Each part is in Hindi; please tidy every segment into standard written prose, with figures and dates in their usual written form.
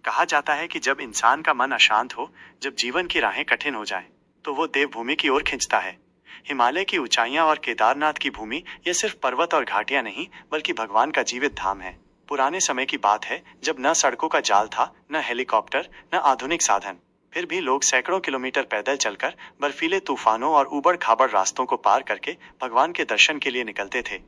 कहा जाता है कि जब इंसान का मन अशांत हो, जब जीवन की राहें कठिन हो जाए, तो वो देवभूमि की ओर खिंचता है। हिमालय की ऊंचाइयां और केदारनाथ की भूमि ये सिर्फ पर्वत और घाटियां नहीं, बल्कि भगवान का जीवित धाम है। पुराने समय की बात है, जब न सड़कों का जाल था, न हेलीकॉप्टर, न आधुनिक साधन। फिर भी लोग सैकड़ों किलोमीटर पैदल चलकर बर्फीले तूफानों और ऊबड़ खाबड़ रास्तों को पार करके भगवान के दर्शन के लिए निकलते थे।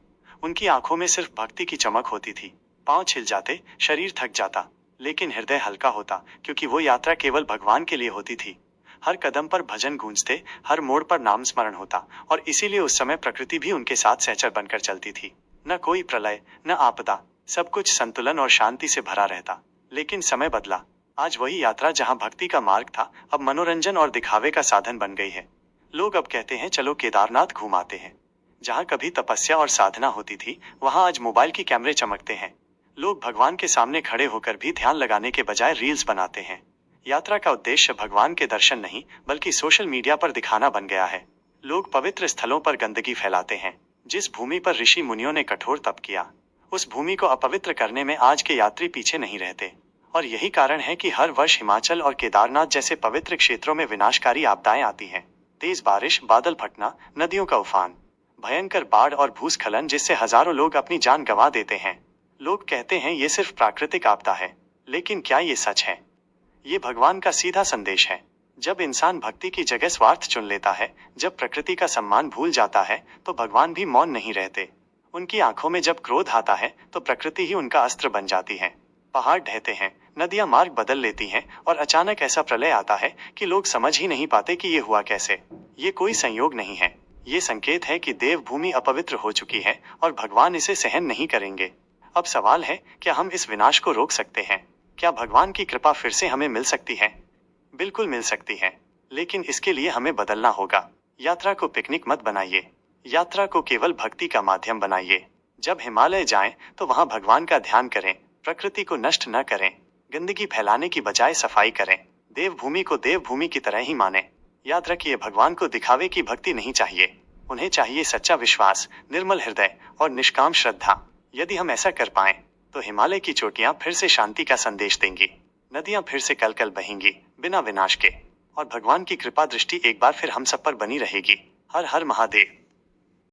उनकी आंखों में सिर्फ भक्ति की चमक होती थी। पांव छिल जाते, शरीर थक जाता, लेकिन हृदय हल्का होता, क्योंकि वो यात्रा केवल भगवान के लिए होती थी। हर कदम पर भजन गूंजते, हर मोड़ पर नाम स्मरण होता, और इसीलिए उस समय प्रकृति भी उनके साथ सहचर बनकर चलती थी। न कोई प्रलय, न आपदा, सब कुछ संतुलन और शांति से भरा रहता। लेकिन समय बदला। आज वही यात्रा जहां भक्ति का मार्ग था, अब मनोरंजन और दिखावे का साधन बन गई है। लोग अब कहते हैं, चलो केदारनाथ घूमाते हैं। जहां कभी तपस्या और साधना होती थी, वहां आज मोबाइल की कैमरे चमकते हैं। लोग भगवान के सामने खड़े होकर भी ध्यान लगाने के बजाय रील्स बनाते हैं। यात्रा का उद्देश्य भगवान के दर्शन नहीं, बल्कि सोशल मीडिया पर दिखाना बन गया है। लोग पवित्र स्थलों पर गंदगी फैलाते हैं। जिस भूमि पर ऋषि मुनियों ने कठोर तप किया, उस भूमि को अपवित्र करने में आज के यात्री पीछे नहीं रहते। और यही कारण है कि हर वर्ष हिमाचल और केदारनाथ जैसे पवित्र क्षेत्रों में विनाशकारी आपदाएं आती हैं। तेज बारिश, बादल फटना, नदियों का उफान, भयंकर बाढ़ और भूस्खलन, जिससे हजारों लोग अपनी जान गंवा देते हैं। लोग कहते हैं ये सिर्फ प्राकृतिक आपदा है, लेकिन क्या ये सच है? ये भगवान का सीधा संदेश है। जब इंसान भक्ति की जगह स्वार्थ चुन लेता है, जब प्रकृति का सम्मान भूल जाता है, तो भगवान भी मौन नहीं रहते। उनकी आंखों में जब क्रोध आता है, तो प्रकृति ही उनका अस्त्र बन जाती है। पहाड़ ढहते हैं, नदियां मार्ग बदल लेती हैं, और अचानक ऐसा प्रलय आता है कि लोग समझ ही नहीं पाते कि ये हुआ कैसे। ये कोई संयोग नहीं है, ये संकेत है कि देवभूमि अपवित्र हो चुकी है और भगवान इसे सहन नहीं करेंगे। अब सवाल है, क्या हम इस विनाश को रोक सकते हैं? क्या भगवान की कृपा फिर से हमें मिल सकती है? बिल्कुल मिल सकती है, लेकिन इसके लिए हमें बदलना होगा। यात्रा को पिकनिक मत बनाइए, यात्रा को केवल भक्ति का माध्यम बनाइए। जब हिमालय जाएं, तो वहां भगवान का ध्यान करें, प्रकृति को नष्ट न करें, गंदगी फैलाने की बजाय सफाई करें, देवभूमि को देवभूमि की तरह ही माने। याद रखिए, भगवान को दिखावे की भक्ति नहीं चाहिए, उन्हें चाहिए सच्चा विश्वास, निर्मल हृदय और निष्काम श्रद्धा। यदि हम ऐसा कर पाएं, तो हिमालय की चोटियां फिर से शांति का संदेश देंगी, नदियां फिर से कल कल बहेंगी बिना विनाश के, और भगवान की कृपा दृष्टि एक बार फिर हम सब पर बनी रहेगी। हर हर महादेव।